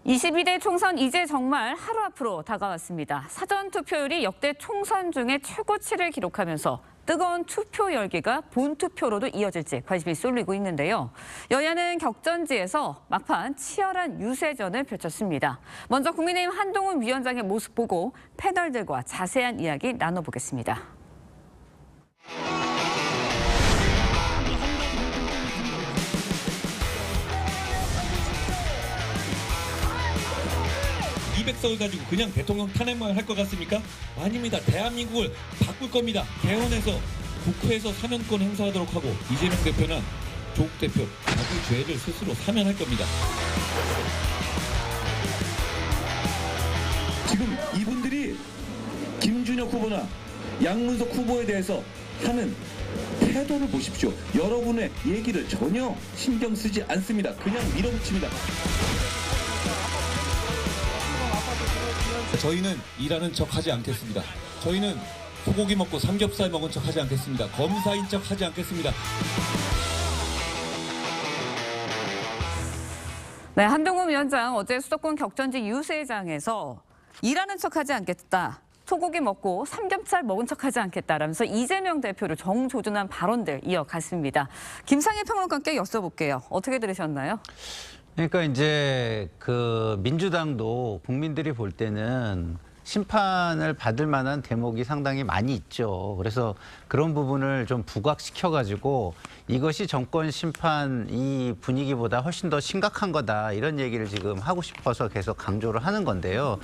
22대 총선 이제 정말 하루 앞으로 다가왔습니다. 사전 투표율이 역대 총선 중에 최고치를 기록하면서 뜨거운 투표 열기가 본투표로도 이어질지 관심이 쏠리고 있는데요. 여야는 격전지에서 막판 치열한 유세전을 펼쳤습니다. 먼저 국민의힘 한동훈 위원장의 모습 보고 패널들과 자세한 이야기 나눠보겠습니다. 석을 가지고 그냥 대통령 탄핵만 할 것 같습니까? 아닙니다. 대한민국을 바꿀 겁니다. 개헌해서 국회에서 사면권 행사하도록 하고 이재명 대표는 조국 대표 자기 죄를 스스로 사면할 겁니다. 지금 이분들이 김준혁 후보나 양문석 후보에 대해서 하는 태도를 보십시오. 여러분의 얘기를 전혀 신경 쓰지 않습니다. 그냥 밀어붙입니다. 저희는 일하는 척 하지 않겠습니다. 저희는 소고기 먹고 삼겹살 먹은 척 하지 않겠습니다. 검사인 척 하지 않겠습니다. 네, 한동훈 위원장 어제 수도권 격전지 유세장에서 일하는 척 하지 않겠다. 소고기 먹고 삼겹살 먹은 척 하지 않겠다라면서 이재명 대표를 정조준한 발언들 이어갔습니다. 김상일 평론가께 여쭤볼게요. 어떻게 들으셨나요? 그러니까 이제 그 민주당도 국민들이 볼 때는 심판을 받을 만한 대목이 상당히 많이 있죠. 그래서 그런 부분을 좀 부각시켜가지고 이것이 정권 심판 이 분위기보다 훨씬 더 심각한 거다 이런 얘기를 지금 하고 싶어서 계속 강조를 하는 건데요.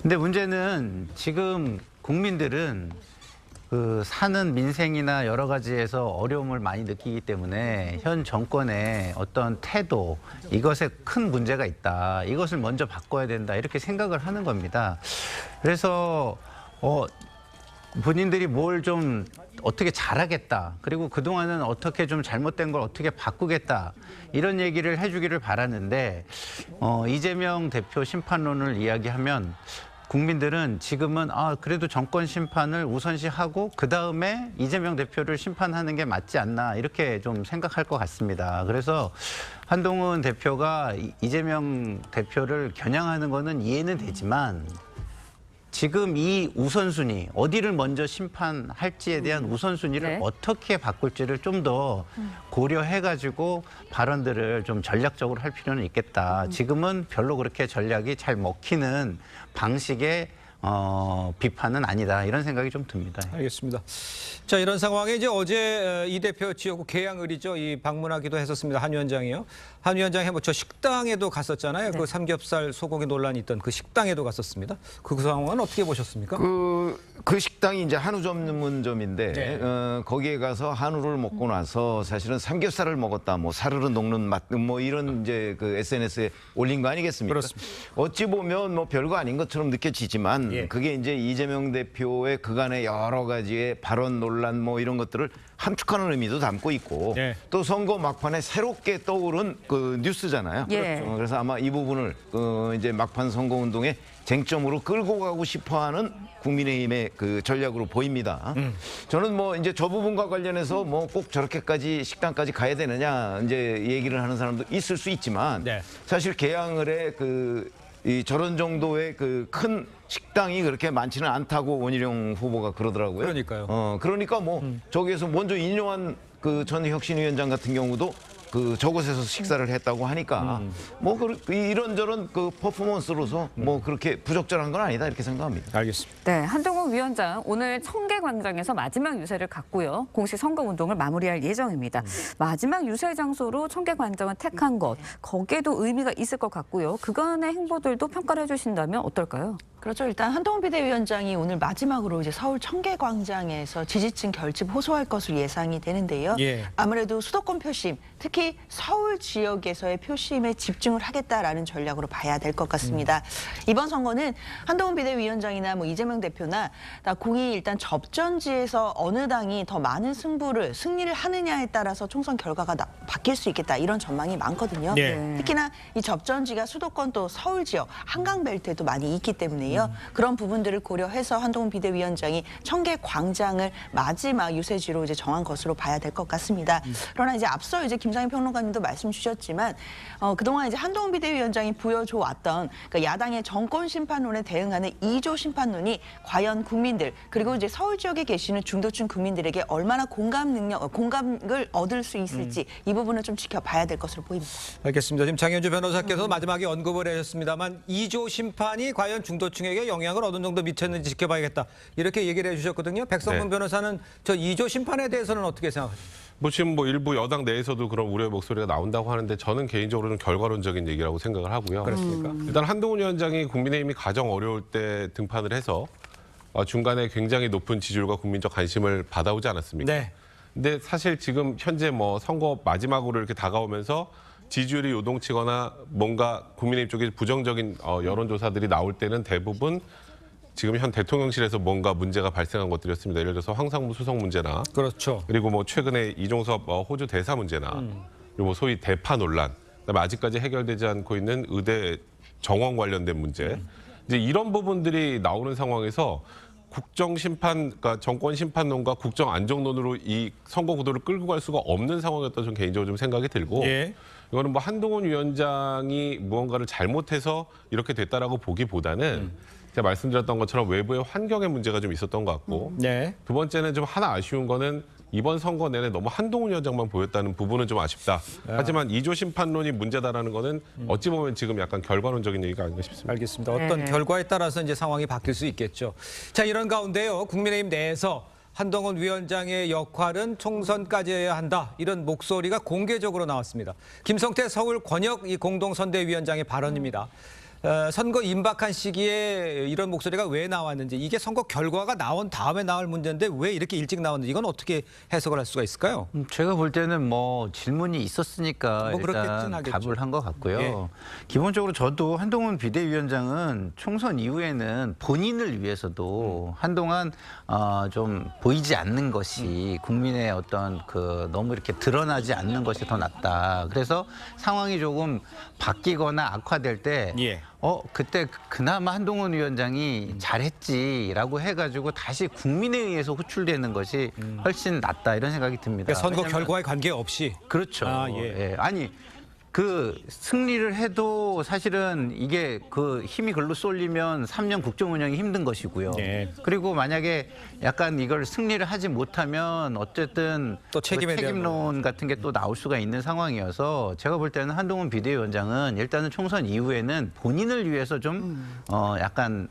근데 문제는 지금 국민들은 그 사는 민생이나 여러 가지에서 어려움을 많이 느끼기 때문에 현 정권의 어떤 태도 이것에 큰 문제가 있다. 이것을 먼저 바꿔야 된다. 이렇게 생각을 하는 겁니다. 그래서 본인들이 뭘 좀 어떻게 잘하겠다. 그리고 그동안은 어떻게 좀 잘못된 걸 어떻게 바꾸겠다. 이런 얘기를 해주기를 바라는데 이재명 대표 심판론을 이야기하면 국민들은 지금은 그래도 정권 심판을 우선시하고 그다음에 이재명 대표를 심판하는 게 맞지 않나 이렇게 좀 생각할 것 같습니다. 그래서 한동훈 대표가 이재명 대표를 겨냥하는 거는 이해는 되지만 지금 이 우선순위, 어디를 먼저 심판할지에 대한 우선순위를 네. 어떻게 바꿀지를 좀 더 고려해가지고 발언들을 좀 전략적으로 할 필요는 있겠다. 지금은 별로 그렇게 전략이 잘 먹히는 방식의 비판은 아니다. 이런 생각이 좀 듭니다. 알겠습니다. 자, 이런 상황에 이제 어제 이 대표 지역구 계양을이죠. 이 방문하기도 했었습니다. 한 위원장이요. 한 위원장이 저 식당에도 갔었잖아요. 네. 그 삼겹살 소고기 논란이 있던 그 식당에도 갔었습니다. 그 상황은 어떻게 보셨습니까? 그 식당이 이제 한우 전문점인데 네. 거기에 가서 한우를 먹고 나서 사실은 삼겹살을 먹었다, 뭐 사르르 녹는 맛, 뭐 이런 이제 그 SNS에 올린 거 아니겠습니까? 그렇습니다. 어찌 보면 뭐 별거 아닌 것처럼 느껴지지만 예. 그게 이제 이재명 대표의 그간의 여러 가지의 발언 논란 뭐 이런 것들을 함축하는 의미도 담고 있고 네. 또 선거 막판에 새롭게 떠오른 그 뉴스잖아요. 예. 그렇죠. 그래서 아마 이 부분을 이제 막판 선거 운동의 쟁점으로 끌고 가고 싶어하는 국민의힘의 그 전략으로 보입니다. 저는 뭐 이제 저 부분과 관련해서 뭐 꼭 저렇게까지 식당까지 가야 되느냐 이제 얘기를 하는 사람도 있을 수 있지만 네. 사실 계양을의 이 저런 정도의 그 큰 식당이 그렇게 많지는 않다고 원희룡 후보가 그러더라고요. 그러니까요. 그러니까 뭐 저기에서 먼저 인용한 그 전 혁신위원장 같은 경우도 그 저곳에서 식사를 했다고 하니까 뭐 이런저런 그 퍼포먼스로서 뭐 그렇게 부적절한 건 아니다 이렇게 생각합니다. 알겠습니다. 네, 한동훈 위원장 오늘 청계광장에서 마지막 유세를 갖고요. 공식 선거운동을 마무리할 예정입니다. 마지막 유세 장소로 청계광장을 택한 것, 거기에도 의미가 있을 것 같고요. 그간의 행보들도 평가를 해주신다면 어떨까요? 그렇죠. 일단 한동훈 비대위원장이 오늘 마지막으로 이제 서울 청계광장에서 지지층 결집 호소할 것으로 예상이 되는데요. 예. 아무래도 수도권 표심, 특히 서울 지역에서의 표심에 집중을 하겠다라는 전략으로 봐야 될 것 같습니다. 이번 선거는 한동훈 비대위원장이나 뭐 이재명 대표나 다 공이 일단 접전지에서 어느 당이 더 많은 승리를 하느냐에 따라서 총선 결과가 바뀔 수 있겠다 이런 전망이 많거든요. 예. 특히나 이 접전지가 수도권 또 서울 지역 한강벨트에도 많이 있기 때문에요. 그런 부분들을 고려해서 한동훈 비대위원장이 청계광장을 마지막 유세지로 이제 정한 것으로 봐야 될 것 같습니다. 그러나 이제 앞서 이제 김상인 평론가님도 말씀 주셨지만 그동안 이제 한동훈 비대위원장이 부여줘 왔던 그러니까 야당의 정권 심판론에 대응하는 2조 심판론이 과연 국민들 그리고 이제 서울 지역에 계시는 중도층 국민들에게 얼마나 공감을 얻을 수 있을지 이 부분은 좀 지켜봐야 될 것으로 보입니다. 알겠습니다. 지금 장현주 변호사께서 마지막에 언급을 하셨습니다만 2조 심판이 과연 중도층에게 영향을 어느 정도 미쳤는지 지켜봐야겠다. 이렇게 얘기를 해주셨거든요. 백성문 변호사는 저 2조 심판에 대해서는 어떻게 생각하십니까? 뭐 지금 뭐 일부 여당 내에서도 그런 우려의 목소리가 나온다고 하는데 저는 개인적으로는 결과론적인 얘기라고 생각을 하고요. 그렇습니까? 일단 한동훈 위원장이 국민의힘이 가장 어려울 때 등판을 해서 중간에 굉장히 높은 지지율과 국민적 관심을 받아오지 않았습니까? 네. 근데 사실 지금 현재 뭐 선거 마지막으로 이렇게 다가오면서 지지율이 요동치거나 뭔가 국민의힘 쪽에 부정적인 여론조사들이 나올 때는 대부분 지금 현 대통령실에서 뭔가 문제가 발생한 것들이었습니다. 예를 들어서 황상무 수석 문제나 그렇죠. 그리고 뭐 최근에 이종섭 호주 대사 문제나 그리고 뭐 소위 대파 논란, 그다음에 아직까지 해결되지 않고 있는 의대 정원 관련된 문제, 이제 이런 부분들이 나오는 상황에서 국정 심판, 그러니까 정권 심판론과 국정 안정론으로 이 선거 구도를 끌고 갈 수가 없는 상황이었다 저는 개인적으로 좀 생각이 들고. 예. 이거는 뭐 한동훈 위원장이 무언가를 잘못해서 이렇게 됐다라고 보기보다는 제가 말씀드렸던 것처럼 외부의 환경의 문제가 좀 있었던 것 같고 네. 두 번째는 좀 하나 아쉬운 거는 이번 선거 내내 너무 한동훈 위원장만 보였다는 부분은 좀 아쉽다. 하지만 2조 심판론이 문제다라는 거는 어찌 보면 지금 약간 결과론적인 얘기가 아닌가 싶습니다. 알겠습니다. 어떤 결과에 따라서 이제 상황이 바뀔 수 있겠죠. 자, 이런 가운데요. 국민의힘 내에서 한동훈 위원장의 역할은 총선까지여야 한다. 이런 목소리가 공개적으로 나왔습니다. 김성태 서울 권역 이 공동선대위원장의 발언입니다. 선거 임박한 시기에 이런 목소리가 왜 나왔는지, 이게 선거 결과가 나온 다음에 나올 문제인데 왜 이렇게 일찍 나왔는지, 이건 어떻게 해석을 할 수가 있을까요? 제가 볼 때는 뭐 질문이 있었으니까 뭐 그렇겠진 일단 하겠죠. 답을 한 것 같고요. 예. 기본적으로 저도 한동훈 비대위원장은 총선 이후에는 본인을 위해서도 한동안 좀 보이지 않는 것이 국민의 어떤 그 너무 이렇게 드러나지 않는 것이 더 낫다. 그래서 상황이 조금 바뀌거나 악화될 때 예. 그때 그나마 한동훈 위원장이 잘했지라고 해가지고 다시 국민에 의해서 호출되는 것이 훨씬 낫다 이런 생각이 듭니다. 그러니까 선거 왜냐하면 결과에 관계없이. 그렇죠. 아, 예. 예. 아니 그 승리를 해도 사실은 이게 그 힘이 글로 쏠리면 3년 국정 운영이 힘든 것이고요. 예. 그리고 만약에 약간 이걸 승리를 하지 못하면 어쨌든 또 책임에 그 대한 책임론 같은 게 또 나올 수가 있는 상황이어서 제가 볼 때는 한동훈 비대위원장은 일단은 총선 이후에는 본인을 위해서 좀 약간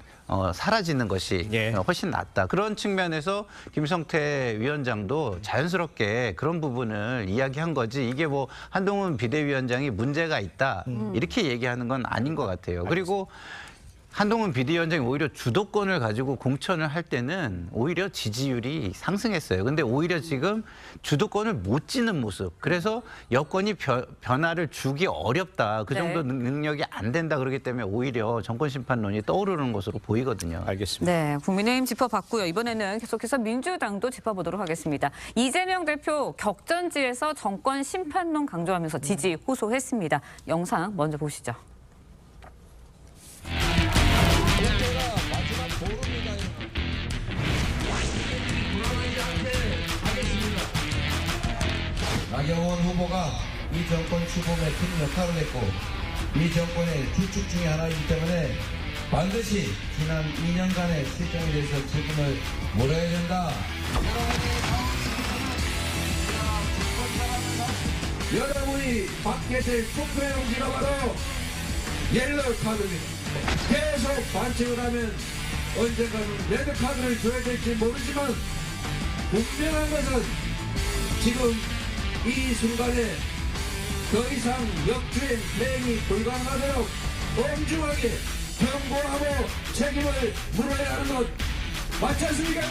사라지는 것이 예. 훨씬 낫다. 그런 측면에서 김성태 위원장도 자연스럽게 그런 부분을 이야기한 거지, 이게 뭐 한동훈 비대위원장이 문제가 있다 이렇게 얘기하는 건 아닌 것 같아요. 그리고 한동훈 비대위원장이 오히려 주도권을 가지고 공천을 할 때는 오히려 지지율이 상승했어요. 근데 오히려 지금 주도권을 못 쥐는 모습. 그래서 여권이 변화를 주기 어렵다. 그 정도 능력이 안 된다. 그렇기 때문에 오히려 정권 심판론이 떠오르는 것으로 보이거든요. 알겠습니다. 네, 국민의힘 짚어봤고요. 이번에는 계속해서 민주당도 짚어보도록 하겠습니다. 이재명 대표 격전지에서 정권 심판론 강조하면서 지지 호소했습니다. 영상 먼저 보시죠. 나경원 후보가 이 정권 추봉에 큰 역할을 했고 이 정권의 주축 중에 하나이기 때문에 반드시 지난 2년간의 실정에 대해서 책임을 물어야 된다. 여러분이 받게 투표해 놓기가 바로 옐로 카드입니다. 계속 반칙을 하면 언젠가는 레드 카드를 줘야 될지 모르지만 분명한 것은 지금 이 순간에 더 이상 역주행 대행이 불가능하도록 엄중하게 경고하고 책임을 물어야 하는 것 맞지 않습니까?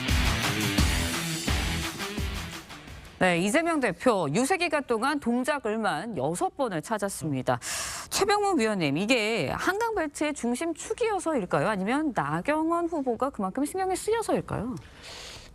네, 이재명 대표 유세기간 동안 동작을만 6번을 찾았습니다. 최병문 위원님, 이게 한강벨트의 중심 축이어서일까요? 아니면 나경원 후보가 그만큼 신경이 쓰여서일까요?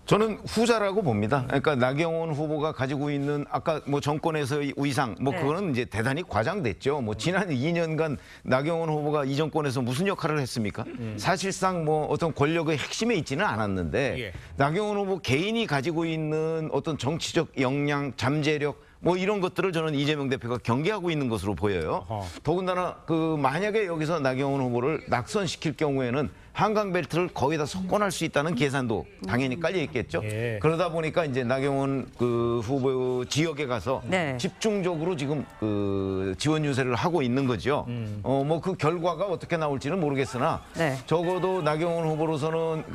저는 후자라고 봅니다. 그러니까 나경원 후보가 가지고 있는 아까 뭐 정권에서의 위상 뭐 네. 그거는 이제 대단히 과장됐죠. 뭐 지난 2년간 나경원 후보가 이 정권에서 무슨 역할을 했습니까? 사실상 뭐 어떤 권력의 핵심에 있지는 않았는데 예. 나경원 후보 개인이 가지고 있는 어떤 정치적 역량, 잠재력 뭐 이런 것들을 저는 이재명 대표가 경계하고 있는 것으로 보여요. 더군다나 그 만약에 여기서 나경원 후보를 낙선시킬 경우에는 한강 벨트를 거의 다 석권할 수 있다는 계산도 당연히 깔려 있겠죠. 예. 그러다 보니까 이제 나경원 그 후보 지역에 가서 네. 집중적으로 지금 그 지원 유세를 하고 있는 거죠. 뭐 그 결과가 어떻게 나올지는 모르겠으나 네. 적어도 나경원 후보로서는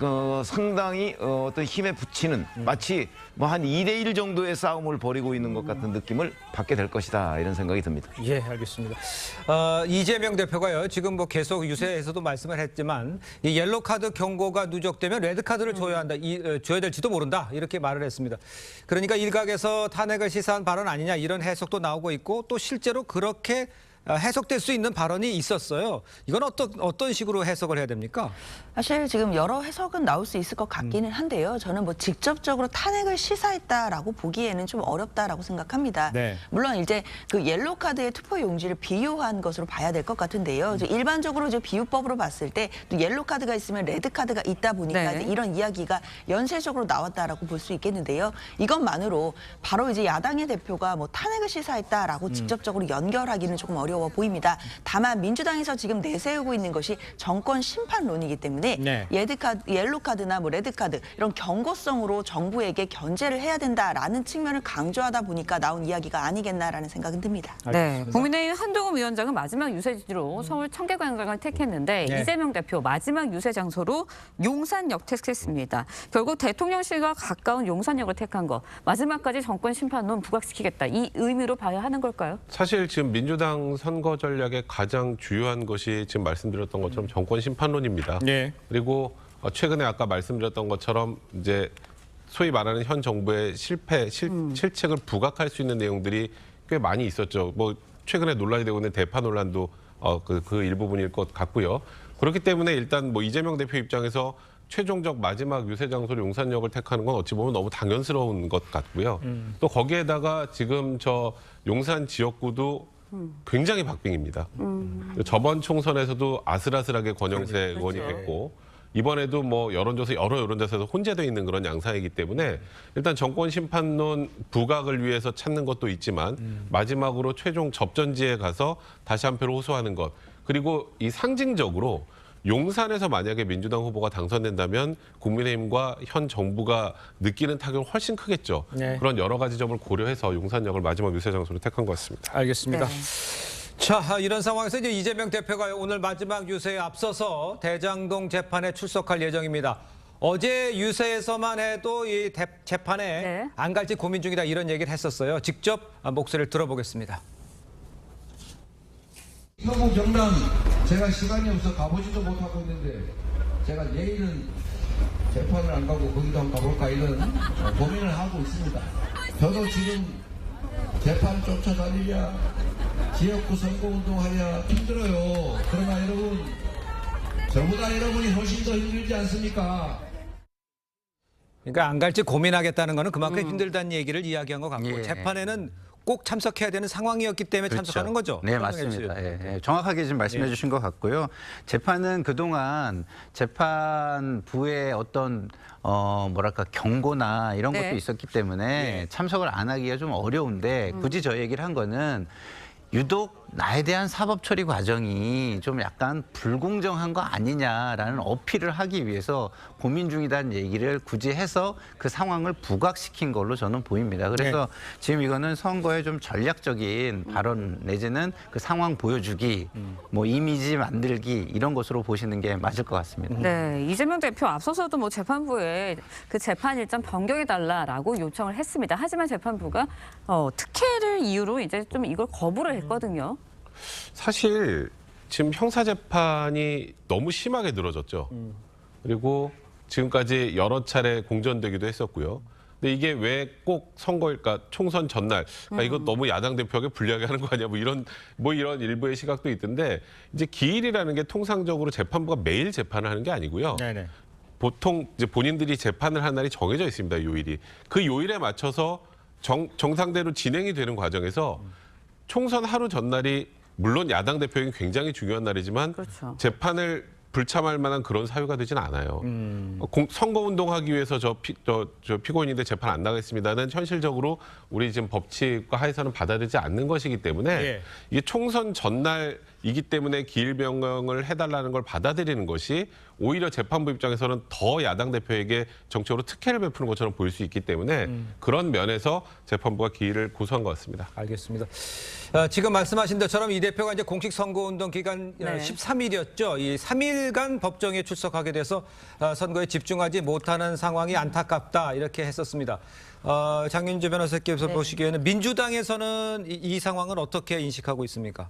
상당히 어떤 힘에 붙이는 마치 뭐 한 2대1 정도의 싸움을 벌이고 있는 것 같은 느낌을 받게 될 것이다 이런 생각이 듭니다. 예, 알겠습니다. 이재명 대표가요, 지금 뭐 계속 유세에서도 말씀을 했지만 이 옐로 카드 경고가 누적되면 레드 카드를 줘야 한다, 줘야 될지도 모른다 이렇게 말을 했습니다. 그러니까 일각에서 탄핵을 시사한 발언 아니냐 이런 해석도 나오고 있고 또 실제로 그렇게 해석될 수 있는 발언이 있었어요. 이건 어떤 식으로 해석을 해야 됩니까? 사실 지금 여러 해석은 나올 수 있을 것 같기는 한데요. 저는 뭐 직접적으로 탄핵을 시사했다라고 보기에는 좀 어렵다라고 생각합니다. 네. 물론 이제 그 옐로 카드의 투표 용지를 비유한 것으로 봐야 될 것 같은데요. 이제 일반적으로 이제 비유법으로 봤을 때 또 옐로 카드가 있으면 레드 카드가 있다 보니까 네. 이제 이런 이야기가 연쇄적으로 나왔다라고 볼 수 있겠는데요. 이것만으로 바로 이제 야당의 대표가 뭐 탄핵을 시사했다라고 직접적으로 연결하기는 조금 어려워 보입니다. 다만 민주당에서 지금 내세우고 있는 것이 정권 심판론이기 때문에 네. 옐로 카드나 뭐 레드 카드 이런 경고성으로 정부에게 견제를 해야 된다라는 측면을 강조하다 보니까 나온 이야기가 아니겠나라는 생각은 듭니다. 네, 국민의힘 한동훈 위원장은 마지막 유세지로 서울 청계광장을 택했는데 네. 이재명 대표 마지막 유세 장소로 용산역 택했습니다. 결국 대통령실과 가까운 용산역을 택한 거 마지막까지 정권 심판론 부각시키겠다 이 의미로 봐야 하는 걸까요? 사실 지금 민주당 선거 전략의 가장 주요한 것이 지금 말씀드렸던 것처럼 정권 심판론입니다. 네. 그리고 최근에 아까 말씀드렸던 것처럼 이제 소위 말하는 현 정부의 실책을 부각할 수 있는 내용들이 꽤 많이 있었죠. 뭐 최근에 논란이 되고 있는 대파 논란도 그 일부분일 것 같고요. 그렇기 때문에 일단 뭐 이재명 대표 입장에서 최종적 마지막 유세 장소를 용산역을 택하는 건 어찌 보면 너무 당연스러운 것 같고요. 또 거기에다가 지금 저 용산 지역구도 굉장히 박빙입니다. 저번 총선에서도 아슬아슬하게 권영세 의원이 됐고 이번에도 뭐 여러 여론조사에서 혼재되어 있는 그런 양상이기 때문에 일단 정권 심판론 부각을 위해서 찾는 것도 있지만 마지막으로 최종 접전지에 가서 다시 한 표를 호소하는 것 그리고 이 상징적으로 용산에서 만약에 민주당 후보가 당선된다면 국민의힘과 현 정부가 느끼는 타격은 훨씬 크겠죠. 네. 그런 여러 가지 점을 고려해서 용산역을 마지막 유세 장소로 택한 것 같습니다. 알겠습니다. 네. 자, 이런 상황에서 이제 이재명 대표가 오늘 마지막 유세에 앞서서 대장동 재판에 출석할 예정입니다. 어제 유세에서만 해도 이 재판에 네. 안 갈지 고민 중이다 이런 얘기를 했었어요. 직접 목소리를 들어보겠습니다. 서구 경남 제가 시간이 없어 가보지도 못하고 있는데 제가 내일은 재판을 안 가고 거기도 한번 가볼까 이런 고민을 하고 있습니다. 저도 지금 재판 쫓아다니랴 지역구 선거운동하랴 힘들어요. 그러나 여러분 저보다 여러분이 훨씬 더 힘들지 않습니까? 그러니까 안 갈지 고민하겠다는 거는 그만큼 힘들다는 얘기를 이야기한 것 같고 예. 재판에는 꼭 참석해야 되는 상황이었기 때문에 참석하는 거죠? 네, 설명해 맞습니다. 주세요. 예, 예. 정확하게 지금 말씀해 주신 것 같고요. 재판은 그동안 재판부의 어떤 뭐랄까 경고나 이런 네. 것도 있었기 때문에 참석을 안 하기가 좀 어려운데 굳이 저 얘기를 한 거는 유독 나에 대한 사법 처리 과정이 좀 약간 불공정한 거 아니냐라는 어필을 하기 위해서 고민 중이다는 얘기를 굳이 해서 그 상황을 부각시킨 걸로 저는 보입니다. 그래서 지금 이거는 선거에 좀 전략적인 발언 내지는 그 상황 보여주기, 뭐 이미지 만들기 이런 것으로 보시는 게 맞을 것 같습니다. 네, 이재명 대표 앞서서도 뭐 재판부에 그 재판 일정 변경해달라라고 요청을 했습니다. 하지만 재판부가 특혜를 이유로 이제 좀 이걸 거부를 했거든요. 사실 지금 형사재판이 너무 심하게 늘어졌죠. 그리고 지금까지 여러 차례 공전되기도 했었고요. 근데 이게 왜 꼭 선거일까? 총선 전날. 그러니까 이거 너무 야당 대표에게 불리하게 하는 거 아니야? 뭐 이런 일부의 시각도 있던데 이제 기일이라는 게 통상적으로 재판부가 매일 재판을 하는 게 아니고요. 네네. 보통 이제 본인들이 재판을 한 날이 정해져 있습니다. 요일이. 그 요일에 맞춰서 정상대로 진행이 되는 과정에서 총선 하루 전날이 물론 야당 대표에게 굉장히 중요한 날이지만 그렇죠. 재판을 불참할 만한 그런 사유가 되진 않아요. 선거운동하기 위해서 저 피고인인데 재판 안 나가겠습니다는 현실적으로 우리 지금 법칙과 하에서는 받아들이지 않는 것이기 때문에 예. 이게 총선 전날이기 때문에 기일 변경을 해달라는 걸 받아들이는 것이 오히려 재판부 입장에서는 더 야당 대표에게 정치적으로 특혜를 베푸는 것처럼 보일 수 있기 때문에 그런 면에서 재판부가 기일을 고소한 것 같습니다. 알겠습니다. 지금 말씀하신 것처럼 이 대표가 이제 공식 선거운동 기간 네. 13일이었죠. 이 3일간 법정에 출석하게 돼서 선거에 집중하지 못하는 상황이 안타깝다 이렇게 했었습니다. 장윤주 변호사께서 네. 보시기에는 민주당에서는 이 상황을 어떻게 인식하고 있습니까?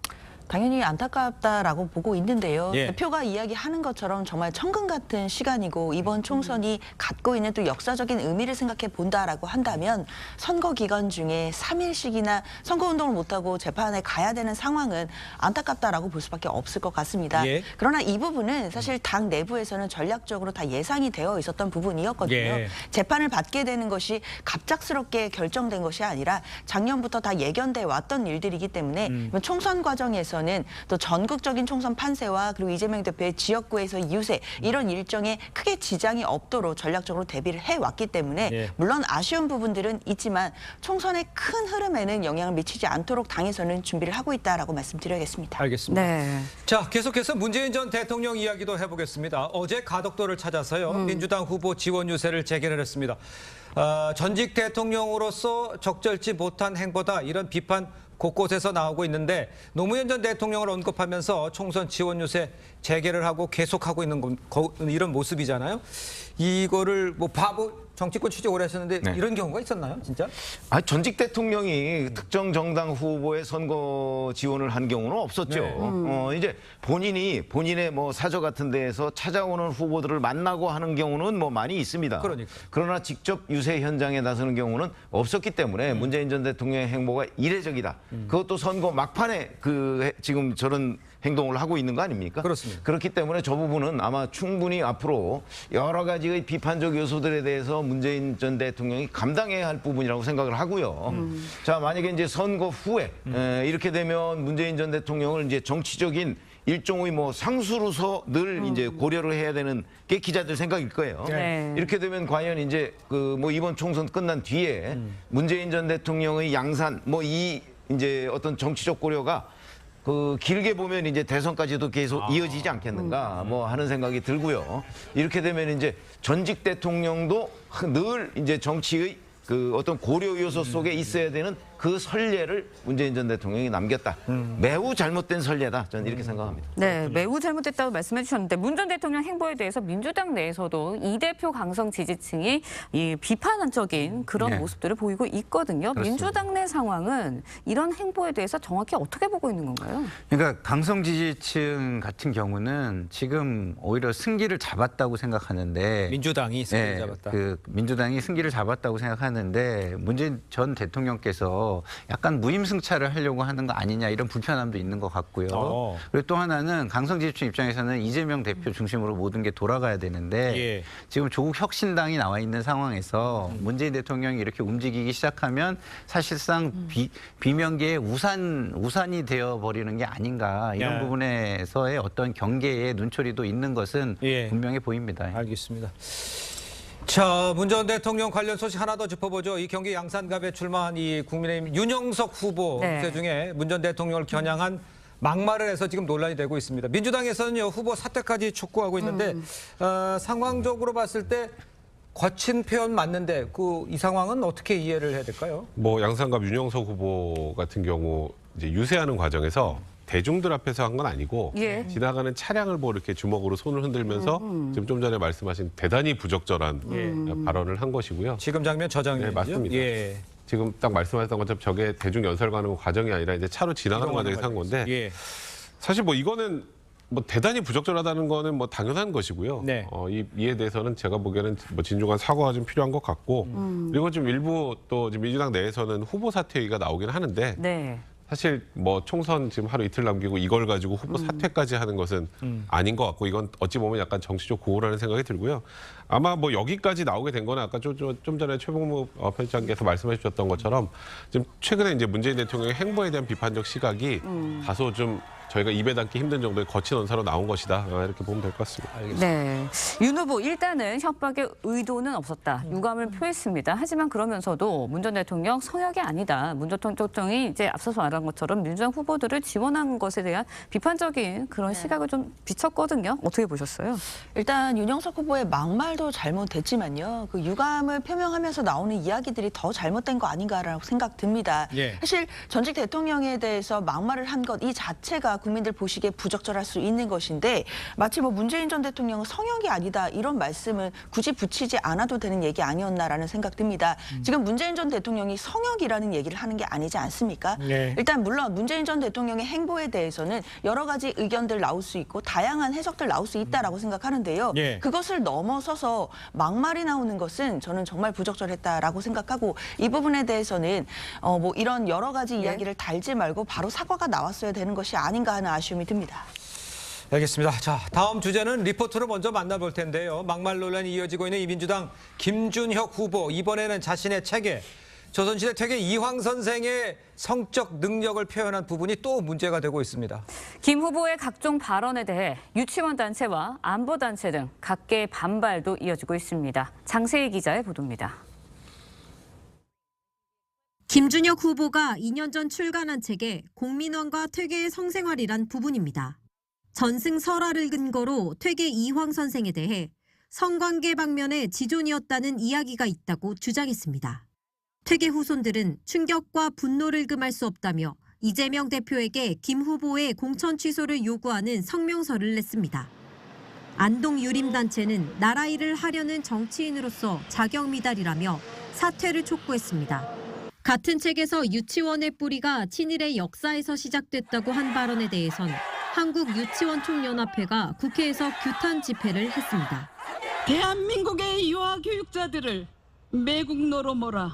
당연히 안타깝다라고 보고 있는데요. 예. 대표가 이야기하는 것처럼 정말 천금 같은 시간이고 이번 총선이 갖고 있는 또 역사적인 의미를 생각해 본다라고 한다면 선거 기간 중에 3일씩이나 선거운동을 못하고 재판에 가야 되는 상황은 안타깝다라고 볼 수밖에 없을 것 같습니다. 예. 그러나 이 부분은 사실 당 내부에서는 전략적으로 다 예상이 되어 있었던 부분이었거든요. 예. 재판을 받게 되는 것이 갑작스럽게 결정된 것이 아니라 작년부터 다 예견돼 왔던 일들이기 때문에 총선 과정에서는 또 전국적인 총선 판세와 그리고 이재명 대표의 지역구에서 유세 이런 일정에 크게 지장이 없도록 전략적으로 대비를 해왔기 때문에 예. 물론 아쉬운 부분들은 있지만 총선의 큰 흐름에는 영향을 미치지 않도록 당에서는 준비를 하고 있다라고 말씀드려야겠습니다. 알겠습니다. 네. 자, 계속해서 문재인 전 대통령 이야기도 해보겠습니다. 어제 가덕도를 찾아서요. 민주당 후보 지원 유세를 재개를 했습니다. 전직 대통령으로서 적절치 못한 행보다 이런 비판 곳곳에서 나오고 있는데 노무현 전 대통령을 언급하면서 총선 지원 유세 재개를 하고 계속하고 있는 이런 모습이잖아요. 이거를 뭐 바보 정치권 취재 오래 하셨는데 네. 이런 경우가 있었나요, 진짜? 전직 대통령이 특정 정당 후보의 선거 지원을 한 경우는 없었죠. 네. 이제 본인의 뭐 사저 같은 데에서 찾아오는 후보들을 만나고 하는 경우는 뭐 많이 있습니다. 그러니까. 그러나 직접 유세 현장에 나서는 경우는 없었기 때문에 문재인 전 대통령의 행보가 이례적이다. 그것도 선거 막판에 지금 저런 행동을 하고 있는 거 아닙니까? 그렇습니다. 그렇기 때문에 저 부분은 아마 충분히 앞으로 여러 가지의 비판적 요소들에 대해서 문재인 전 대통령이 감당해야 할 부분이라고 생각을 하고요. 자, 만약에 이제 선거 후에 이렇게 되면 문재인 전 대통령을 이제 정치적인 일종의 뭐 상수로서 늘 이제 고려를 해야 되는 게 기자들 생각일 거예요. 네. 이렇게 되면 과연 이제 뭐 이번 총선 끝난 뒤에 문재인 전 대통령의 양산 뭐 이 이제 어떤 정치적 고려가 길게 보면 이제 대선까지도 계속 이어지지 않겠는가 뭐 하는 생각이 들고요. 이렇게 되면 이제 전직 대통령도 늘 이제 정치의 어떤 고려 요소 속에 있어야 되는 그 선례를 문재인 전 대통령이 남겼다. 매우 잘못된 선례다. 저는 이렇게 생각합니다. 네, 매우 잘못됐다고 말씀해 주셨는데 문 전 대통령 행보에 대해서 민주당 내에서도 이 대표 강성 지지층이 이 비판적인 그런 네. 모습들을 보이고 있거든요. 그렇습니다. 민주당 내 상황은 이런 행보에 대해서 정확히 어떻게 보고 있는 건가요? 그러니까 강성 지지층 같은 경우는 지금 오히려 승기를 잡았다고 생각하는데 민주당이 승리를 네, 잡았다. 민주당이 승기를 잡았다고 생각하는데 문재인 전 대통령께서 약간 무임승차를 하려고 하는 거 아니냐 이런 불편함도 있는 것 같고요. 그리고 또 하나는 강성 지지층 입장에서는 이재명 대표 중심으로 모든 게 돌아가야 되는데 예. 지금 조국 혁신당이 나와 있는 상황에서 문재인 대통령이 이렇게 움직이기 시작하면 사실상 비명계의 우산이 되어버리는 게 아닌가 이런 예. 부분에서의 어떤 경계의 눈초리도 있는 것은 예. 분명해 보입니다. 알겠습니다. 자, 문 전 대통령 관련 소식 하나 더 짚어보죠. 이 경기 양산갑에 출마한 이 국민의힘 윤영석 후보 네. 중에 문 전 대통령을 겨냥한 막말을 해서 지금 논란이 되고 있습니다. 민주당에서는요, 후보 사퇴까지 촉구하고 있는데 상황적으로 봤을 때 거친 표현 맞는데 이 상황은 어떻게 이해를 해야 될까요? 뭐 양산갑 윤영석 후보 같은 경우 이제 유세하는 과정에서 대중들 앞에서 한 건 아니고 예. 지나가는 차량을 보고 이렇게 주먹으로 손을 흔들면서 지금 좀 전에 말씀하신 대단히 부적절한 발언을 한 것이고요. 지금 장면 저 장면이죠? 네, 맞습니다. 예. 지금 딱 말씀하셨던 것처럼 저게 대중 연설 가는 과정이 아니라 이제 차로 지나가는 과정에서 한 건데 예. 사실 뭐 이거는 뭐 대단히 부적절하다는 거는 뭐 당연한 것이고요. 네. 이에 대해서는 제가 보기에는 뭐 진중한 사과가 좀 필요한 것 같고 그리고 좀 일부 또 지금 민주당 내에서는 후보 사퇴가 나오긴 하는데 네. 사실 뭐 총선 지금 하루 이틀 남기고 이걸 가지고 후보 사퇴까지 하는 것은 아닌 것 같고 이건 어찌 보면 약간 정치적 구호라는 생각이 들고요. 아마 뭐 여기까지 나오게 된 거는 아까 좀 전에 최봉무 편집장께서 말씀해 주셨던 것처럼 지금 최근에 이제 문재인 대통령의 행보에 대한 비판적 시각이 다소 좀 저희가 입에 담기 힘든 정도의 거친 언사로 나온 것이다. 이렇게 보면 될 것 같습니다. 네, 윤 후보 일단은 협박의 의도는 없었다. 유감을 표했습니다. 하지만 그러면서도 문 전 대통령 성역이 아니다. 문 전 대통령이 이제 앞서서 말한 것처럼 민주당 후보들을 지원한 것에 대한 비판적인 그런 시각을 좀 비쳤거든요. 어떻게 보셨어요? 일단 윤영석 후보의 막말도 잘못됐지만요. 그 유감을 표명하면서 나오는 이야기들이 더 잘못된 거 아닌가라고 생각 듭니다. 예. 사실 전직 대통령에 대해서 막말을 한 것 이 자체가 국민들 보시기에 부적절할 수 있는 것인데 마치 뭐 문재인 전 대통령은 성역이 아니다 이런 말씀을 굳이 붙이지 않아도 되는 얘기 아니었나라는 생각 듭니다. 지금 문재인 전 대통령이 성역이라는 얘기를 하는 게 아니지 않습니까? 네. 일단 물론 문재인 전 대통령의 행보에 대해서는 여러 가지 의견들 나올 수 있고 다양한 해석들 나올 수 있다라고 생각하는데요. 예. 그것을 넘어서서 막말이 나오는 것은 저는 정말 부적절했다라고 생각하고 이 부분에 대해서는 뭐 이런 여러 가지 이야기를 달지 말고 바로 사과가 나왔어야 되는 것이 아닌가 하는 아쉬움이 듭니다. 알겠습니다. 자, 다음 주제는 리포트를 먼저 만나볼 텐데요. 막말 논란이 이어지고 있는 이 민주당 김준혁 후보, 이번에는 자신의 책에 조선시대 퇴계 이황 선생의 성적 능력을 표현한 부분이 또 문제가 되고 있습니다. 김 후보의 각종 발언에 대해 유치원 단체와 안보 단체 등 각계의 반발도 이어지고 있습니다. 장세희 기자의 보도입니다. 김준혁 후보가 2년 전 출간한 책에 공민왕과 퇴계의 성생활이란 부분입니다. 전승 설화를 근거로 퇴계 이황 선생에 대해 성관계 방면의 지존이었다는 이야기가 있다고 주장했습니다. 퇴계 후손들은 충격과 분노를 금할 수 없다며 이재명 대표에게 김 후보의 공천 취소를 요구하는 성명서를 냈습니다. 안동 유림단체는 나라 일을 하려는 정치인으로서 자격 미달이라며 사퇴를 촉구했습니다. 같은 책에서 유치원의 뿌리가 친일의 역사에서 시작됐다고 한 발언에 대해선 한국유치원총연합회가 국회에서 규탄 집회를 했습니다. 대한민국의 유아 교육자들을 매국노로 몰아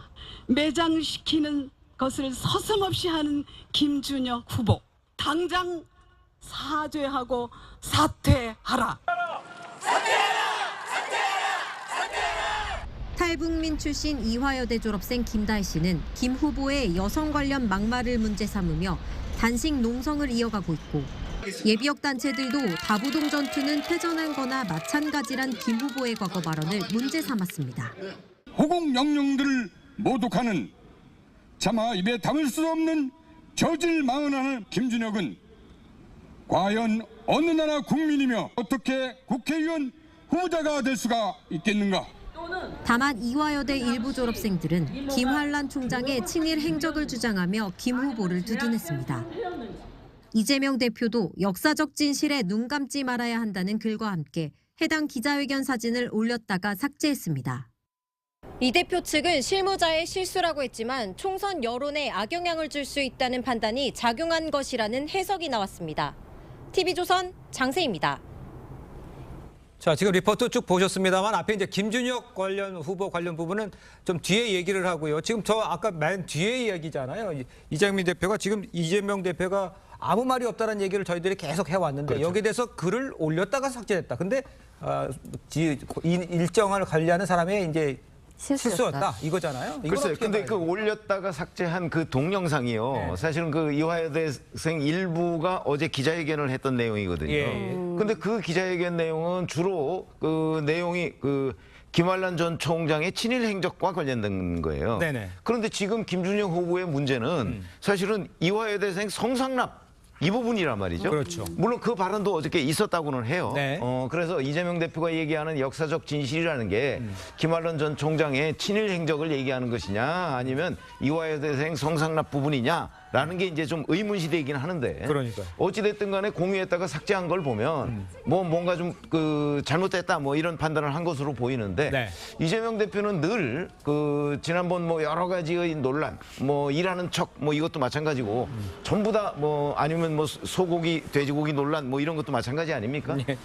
매장시키는 것을 서슴없이 하는 김준혁 후보. 당장 사죄하고 사퇴하라. 탈북민 출신 이화여대 졸업생 김다혜 씨는 김 후보의 여성 관련 막말을 문제 삼으며 단식 농성을 이어가고 있고 예비역 단체들도 다부동 전투는 패전한 거나 마찬가지란 김 후보의 과거 발언을 문제 삼았습니다. 호국 영령들을 모독하는 차마 입에 담을 수 없는 저질망언하는 김준혁은 과연 어느 나라 국민이며 어떻게 국회의원 후보자가 될 수가 있겠는가? 다만 이화여대 일부 졸업생들은 김환란 총장의 친일 행적을 주장하며 김 후보를 두둔했습니다. 이재명 대표도 역사적 진실에 눈 감지 말아야 한다는 글과 함께 해당 기자회견 사진을 올렸다가 삭제했습니다. 이 대표 측은 실무자의 실수라고 했지만 총선 여론에 악영향을 줄 수 있다는 판단이 작용한 것이라는 해석이 나왔습니다. TV조선 장세희입니다. 자, 지금 리포트 쭉 보셨습니다만 앞에 이제 김준혁 후보 관련 부분은 좀 뒤에 얘기를 하고요. 지금 저 아까 맨 뒤에 이야기잖아요. 이재명 대표가 지금 이재명 대표가 아무 말이 없다는 얘기를 저희들이 계속 해왔는데 그렇죠. 여기에 대해서 글을 올렸다가 삭제했다. 근데 일정을 관리하는 사람의 이제 실수였다 이거잖아요. 글쎄요. 근데 그 올렸다가 삭제한 그 동영상이요. 네. 사실은 그 이화여대생 일부가 어제 기자회견을 했던 내용이거든요. 예. 근데 그 기자회견 내용은 주로 그 내용이 그 김환란 전 총장의 친일 행적과 관련된 거예요. 네네. 그런데 지금 김준혁 후보의 문제는 사실은 이화여대생 성상납 이 부분이란 말이죠. 그렇죠. 물론 그 발언도 어저께 있었다고는 해요. 네. 그래서 이재명 대표가 얘기하는 역사적 진실이라는 게 김환란 전 총장의 친일 행적을 얘기하는 것이냐 아니면 이화여대생 성상납 부분이냐라는 게 이제 좀 의문시되긴 하는데 그러니까요. 어찌됐든 간에 공유했다가 삭제한 걸 보면 뭐 뭔가 좀 그 잘못됐다 뭐 이런 판단을 한 것으로 보이는데 네. 이재명 대표는 늘 그 지난번 뭐 여러 가지의 논란 뭐 일하는 척 뭐 이것도 마찬가지고 전부 다 뭐 아니면 뭐 소고기 돼지고기 논란 뭐 이런 것도 마찬가지 아닙니까? 예.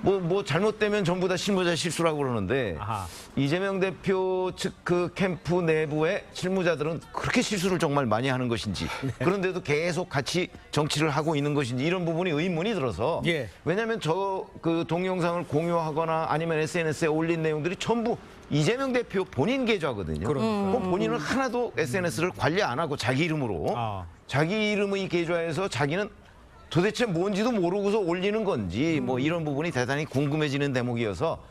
뭐 잘못되면 전부 다 실무자 실수라고 그러는데 아하. 이재명 대표 측 그 캠프 내부의 실무자들은 그렇게 실수를 정말 많이 하는 것인지 그런데도 계속 같이 정치를 하고 있는 것인지 이런 부분이 의문이 들어서 예. 왜냐하면 저 그 동영상을 공유하거나 아니면 SNS에 올린 내용들이 전부 이재명 대표 본인 계좌거든요. 그럼 본인은 하나도 SNS를 관리 안 하고 자기 이름으로 자기 이름의 계좌에서 자기는 도대체 뭔지도 모르고서 올리는 건지 뭐 이런 부분이 대단히 궁금해지는 대목이어서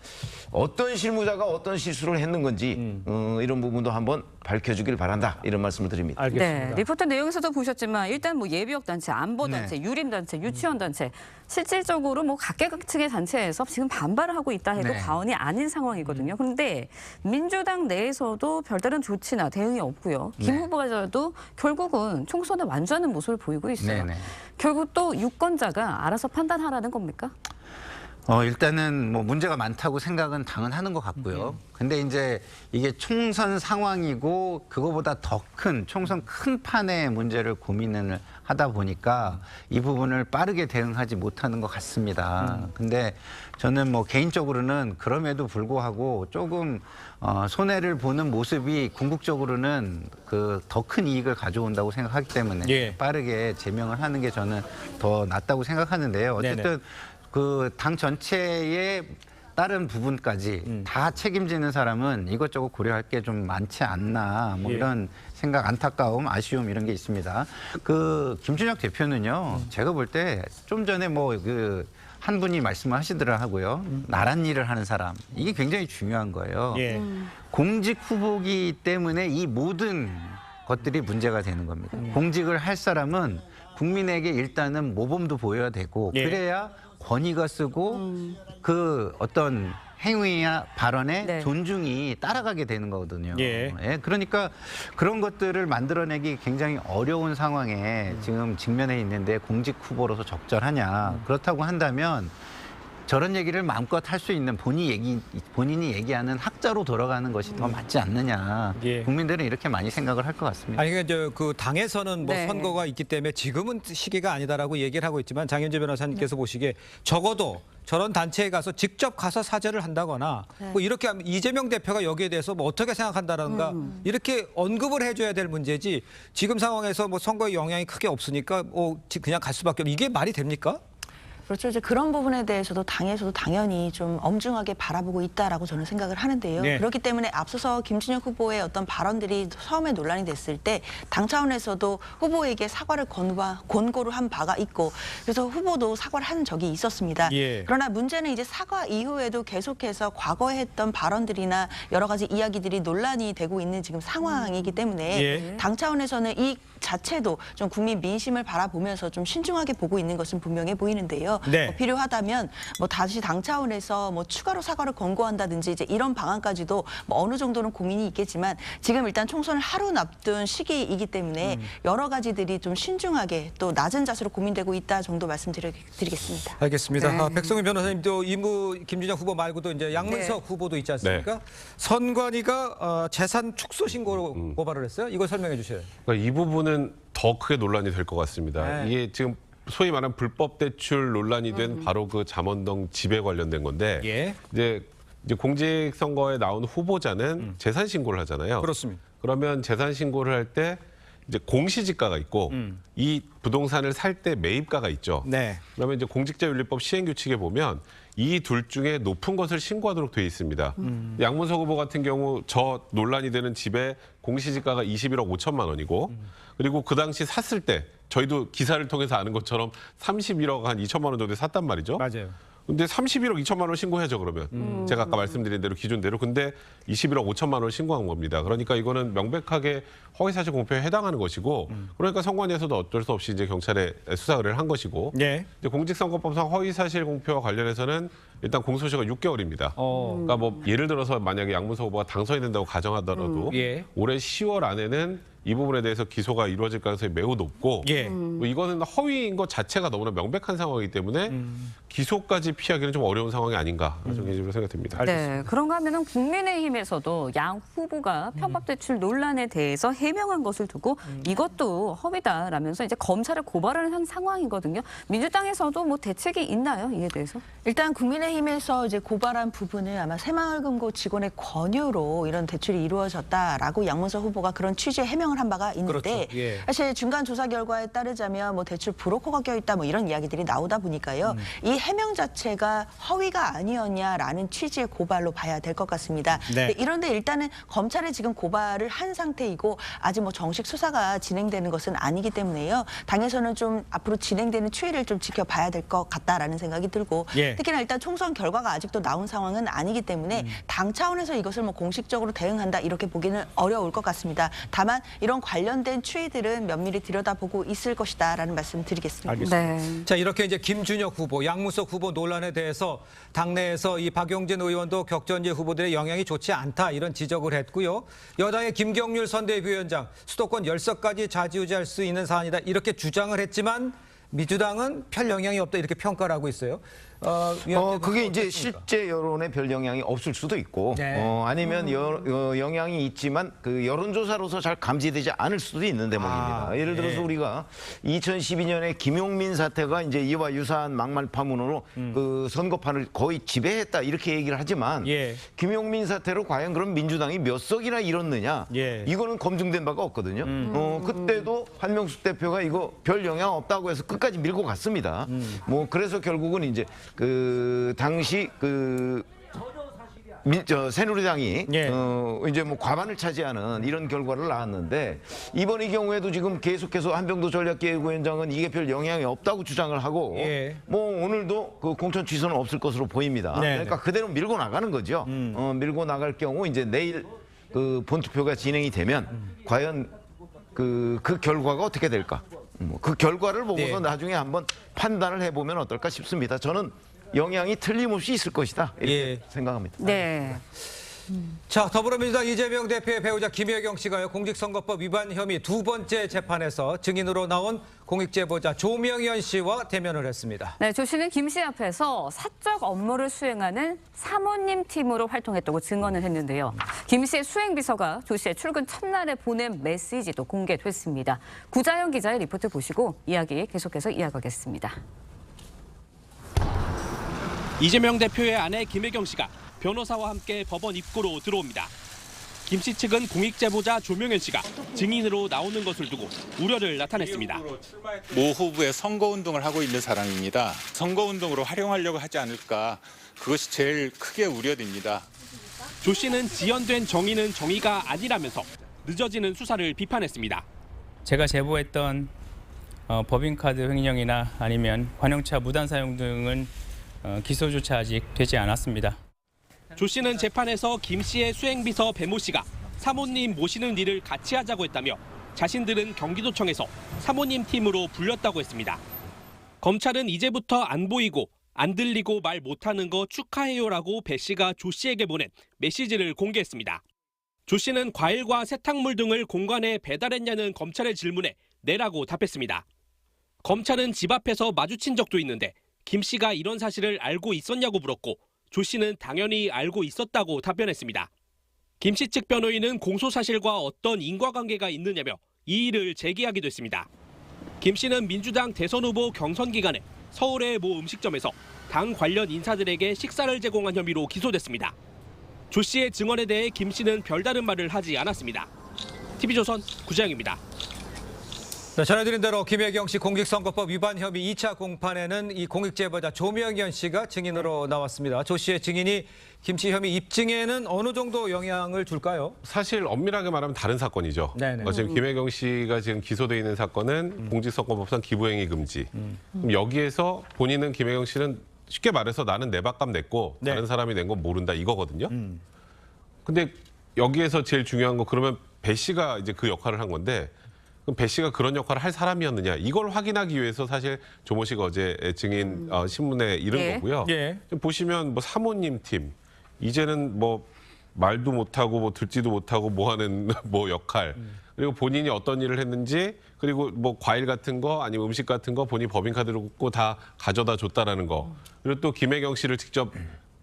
어떤 실무자가 어떤 실수를 했는 건지 이런 부분도 한번 밝혀주길 바란다 이런 말씀을 드립니다. 알겠습니다. 네, 리포트 내용에서도 보셨지만 일단 뭐 예비역 단체, 안보 단체, 유림 단체, 유치원 단체 실질적으로 뭐 각계각층의 단체에서 지금 반발을 하고 있다 해도 과언이 아닌 상황이거든요. 그런데 민주당 내에서도 별다른 조치나 대응이 없고요. 김 후보자도 결국은 총선에 완주하는 모습을 보이고 있어요. 네네. 결국 또 유권자가 알아서 판단하라는 겁니까? 일단은 뭐 문제가 많다고 생각은 당연하는 것 같고요. 근데 이제 이게 총선 상황이고 그거보다 더 큰 총선 큰 판의 문제를 고민을 하다 보니까 이 부분을 빠르게 대응하지 못하는 것 같습니다. 근데 저는 뭐 개인적으로는 그럼에도 불구하고 조금 손해를 보는 모습이 궁극적으로는 그 더 큰 이익을 가져온다고 생각하기 때문에 빠르게 제명을 하는 게 저는 더 낫다고 생각하는데요. 어쨌든 그 당 전체의 다른 부분까지 다 책임지는 사람은 이것저것 고려할 게 좀 많지 않나 뭐 이런 생각, 안타까움, 아쉬움 이런 게 있습니다. 그 김준혁 대표는요, 제가 볼 때 좀 전에 뭐 그 한 분이 말씀을 하시더라고요. 나란 일을 하는 사람, 이게 굉장히 중요한 거예요. 공직 후보기 때문에 이 모든 것들이 문제가 되는 겁니다. 공직을 할 사람은 국민에게 일단은 모범도 보여야 되고 그래야 권위가 쓰고 그 어떤 행위나 발언에 존중이 따라가게 되는 거거든요. 그러니까 그런 것들을 만들어내기 굉장히 어려운 상황에 지금 직면해 있는데 공직 후보로서 적절하냐. 그렇다고 한다면 저런 얘기를 마음껏 할 수 있는 본인이 얘기하는 학자로 돌아가는 것이 더 맞지 않느냐. 국민들은 이렇게 많이 생각을 할 것 같습니다. 아니 그러니까 그 당에서는 뭐 선거가 있기 때문에 지금은 시기가 아니다라고 얘기를 하고 있지만 장현재 변호사님께서 보시기에 적어도 저런 단체에 가서 직접 가서 사죄를 한다거나 뭐 이렇게 하면 이재명 대표가 여기에 대해서 뭐 어떻게 생각한다라든가 이렇게 언급을 해줘야 될 문제지 지금 상황에서 뭐 선거에 영향이 크게 없으니까 그냥 갈 수밖에 없는 이게 말이 됩니까? 그렇죠. 이제 그런 부분에 대해서도 당에서도 당연히 좀 엄중하게 바라보고 있다라고 저는 생각을 하는데요. 그렇기 때문에 앞서서 김준혁 후보의 어떤 발언들이 처음에 논란이 됐을 때 당 차원에서도 후보에게 사과를 권고를 한 바가 있고 그래서 후보도 사과를 한 적이 있었습니다. 그러나 문제는 이제 사과 이후에도 계속해서 과거에 했던 발언들이나 여러 가지 이야기들이 논란이 되고 있는 지금 상황이기 때문에 당 차원에서는 이 자체도 좀 국민 민심을 바라보면서 좀 신중하게 보고 있는 것은 분명해 보이는데요. 뭐 필요하다면 뭐 다시 당 차원에서 뭐 추가로 사과를 권고한다든지 이제 이런 방안까지도 뭐 어느 정도는 고민이 있겠지만 지금 일단 총선을 하루 앞둔 시기이기 때문에 여러 가지들이 좀 신중하게 또 낮은 자세로 고민되고 있다 정도 말씀드리겠습니다. 알겠습니다. 백성민 변호사님도 김준혁 후보 말고도 이제 양문석 후보도 있지 않습니까? 선관위가 재산 축소 신고로 고발을 했어요. 이걸 설명해 주셔요. 그러니까 이 부분은 더 크게 논란이 될 것 같습니다. 이게 지금 소위 말하는 불법 대출 논란이 된 바로 그 잠원동 집에 관련된 건데 이제 공직선거에 나온 후보자는 재산 신고를 하잖아요. 그렇습니다. 그러면 재산 신고를 할 때 이제 공시지가가 있고 이 부동산을 살 때 매입가가 있죠. 그러면 이제 공직자윤리법 시행규칙에 보면 이 둘 중에 높은 것을 신고하도록 되어 있습니다. 양문석 후보 같은 경우 저 논란이 되는 집에 공시지가가 21억 5천만 원이고 그리고 그 당시 샀을 때 저희도 기사를 통해서 아는 것처럼 31억 한 2천만 원 정도에 샀단 말이죠. 맞아요. 근데 31억 2천만 원 신고해야죠, 그러면. 제가 아까 말씀드린 대로 기준대로. 근데 21억 5천만 원 신고한 겁니다. 그러니까 이거는 명백하게 허위사실 공표에 해당하는 것이고 그러니까 선관위에서도 어쩔 수 없이 이제 경찰에 수사 의뢰를 한 것이고 이제 공직선거법상 허위사실 공표와 관련해서는 일단 공소시효가 6개월입니다. 그러니까 뭐 예를 들어서 만약에 양문석 후보가 당선이 된다고 가정하더라도 올해 10월 안에는 이 부분에 대해서 기소가 이루어질 가능성이 매우 높고 뭐 이거는 허위인 것 자체가 너무나 명백한 상황이기 때문에 기소까지 피하기는 좀 어려운 상황이 아닌가 개인적으로 생각됩니다. 네, 그런가 하면은 국민의힘에서도 양 후보가 편법 대출 논란에 대해서 해명한 것을 두고 이것도 허위다라면서 이제 검찰을 고발을 한 상황이거든요. 민주당에서도 뭐 대책이 있나요? 이에 대해서? 일단 국민의힘에서 이제 고발한 부분은 아마 새마을금고 직원의 권유로 이런 대출이 이루어졌다라고 양문석 후보가 그런 취지의 해명을 한 바가 있는데 사실 중간 조사 결과에 따르자면 뭐 대출 브로커가 껴있다 뭐 이런 이야기들이 나오다 보니까요. 이 해명 자체가 허위가 아니었냐라는 취지의 고발로 봐야 될 것 같습니다. 네. 이런데 일단은 검찰에 지금 고발을 한 상태이고 아직 뭐 정식 수사가 진행되는 것은 아니기 때문에요. 당에서는 좀 앞으로 진행되는 추이를 좀 지켜봐야 될 것 같다라는 생각이 들고 예. 특히나 일단 총선 결과가 아직도 나온 상황은 아니기 때문에 당 차원에서 이것을 뭐 공식적으로 대응한다 이렇게 보기는 어려울 것 같습니다. 다만 이런 관련된 추이들은 면밀히 들여다보고 있을 것이다라는 말씀 드리겠습니다. 알겠습니다. 네. 자, 이렇게 이제 김준혁 후보, 양문석 후보 논란에 대해서 당내에서 이 박용진 의원도 격전지 후보들의 영향이 좋지 않다 이런 지적을 했고요. 여당의 김경률 선대위원장 수도권 열석까지 좌지우지할 수 있는 사안이다 이렇게 주장을 했지만 민주당은 별 영향이 없다 이렇게 평가를 하고 있어요. 그게 이제 어떻습니까? 실제 여론에 별 영향이 없을 수도 있고, 네. 아니면 영향이 있지만 그 여론조사로서 잘 감지되지 않을 수도 있는 대목입니다. 예를 들어서 우리가 2012년에 김용민 사태가 이제 이와 유사한 막말 파문으로 그 선거판을 거의 지배했다 이렇게 얘기를 하지만 예. 김용민 사태로 과연 그럼 민주당이 몇 석이나 잃었느냐? 예. 이거는 검증된 바가 없거든요. 그때도 한명숙 대표가 이거 별 영향 없다고 해서 끝까지 밀고 갔습니다. 뭐 그래서 결국은 이제 그 당시 그 새누리당이 예. 이제 뭐 과반을 차지하는 이런 결과를 낳았는데 이번 이 경우에도 지금 계속해서 한병도 전략기획위원장은 이게 별 영향이 없다고 주장을 하고 예. 뭐 오늘도 그 공천 취소는 없을 것으로 보입니다. 네, 그러니까 그대로 밀고 나가는 거죠. 밀고 나갈 경우 이제 내일 그 본투표가 진행이 되면 과연 그 결과가 어떻게 될까? 그 결과를 보고서 네. 나중에 한번 판단을 해보면 어떨까 싶습니다. 저는 영향이 틀림없이 있을 것이다 이렇게 예. 생각합니다. 네. 자, 더불어민주당 이재명 대표의 배우자 김혜경 씨가요 공직선거법 위반 혐의 두 번째 재판에서 증인으로 나온 공익제보자 조명현 씨와 대면을 했습니다. 네, 조 씨는 김 씨 앞에서 사적 업무를 수행하는 사모님 팀으로 활동했다고 증언을 했는데요. 김 씨의 수행비서가 조 씨의 출근 첫날에 보낸 메시지도 공개됐습니다. 구자영 기자의 리포트 보시고 이야기 계속해서 이어가겠습니다. 이재명 대표의 아내 김혜경 씨가 변호사와 함께 법원 입구로 들어옵니다. 김 씨 측은 공익제보자 조명현 씨가 증인으로 나오는 것을 두고 우려를 나타냈습니다. 모 후보의 선거운동을 하고 있는 사람입니다. 선거운동으로 활용하려고 하지 않을까, 그것이 제일 크게 우려됩니다. 조 씨는 지연된 정의는 정의가 아니라면서 늦어지는 수사를 비판했습니다. 제가 제보했던 법인카드 횡령이나 아니면 관용차 무단 사용 등은 기소조차 아직 되지 않았습니다. 조 씨는 재판에서 김 씨의 수행비서 배모 씨가 사모님 모시는 일을 같이 하자고 했다며 자신들은 경기도청에서 사모님 팀으로 불렸다고 했습니다. 검찰은 이제부터 안 보이고 안 들리고 말 못하는 거 축하해요라고 배 씨가 조 씨에게 보낸 메시지를 공개했습니다. 조 씨는 과일과 세탁물 등을 공간에 배달했냐는 검찰의 질문에 네라고 답했습니다. 검찰은 집 앞에서 마주친 적도 있는데 김 씨가 이런 사실을 알고 있었냐고 물었고 조 씨는 당연히 알고 있었다고 답변했습니다. 김 씨 측 변호인은 공소 사실과 어떤 인과관계가 있느냐며 이의를 제기하기도 했습니다. 김 씨는 민주당 대선 후보 경선 기간에 서울의 모 음식점에서 당 관련 인사들에게 식사를 제공한 혐의로 기소됐습니다. 조 씨의 증언에 대해 김 씨는 별다른 말을 하지 않았습니다. TV조선 구자영입니다. 네, 전해드린 대로 김혜경 씨 공직선거법 위반 혐의 2차 공판에는 이 공익제보자 조명현 씨가 증인으로 나왔습니다. 조 씨의 증인이 김 씨 혐의 입증에는 어느 정도 영향을 줄까요? 사실 엄밀하게 말하면 다른 사건이죠. 네네. 지금 김혜경 씨가 지금 기소돼 있는 사건은 공직선거법상 기부행위 금지. 그럼 여기에서 본인은 김혜경 씨는 쉽게 말해서 나는 내 밥값 냈고 네. 다른 사람이 낸 건 모른다 이거거든요. 근데 여기에서 제일 중요한 거 그러면 배 씨가 이제 그 역할을 한 건데 그럼 배 씨가 그런 역할을 할 사람이었느냐 이걸 확인하기 위해서 사실 조모 씨가 어제 증인 신문에 이른 예. 거고요. 예. 보시면 뭐 사모님 팀 이제는 뭐 말도 못하고 뭐 듣지도 못하고 뭐 하는 뭐 역할 그리고 본인이 어떤 일을 했는지 그리고 뭐 과일 같은 거 아니면 음식 같은 거 본인이 법인카드를 꽂고 다 가져다 줬다라는 거 그리고 또 김혜경 씨를 직접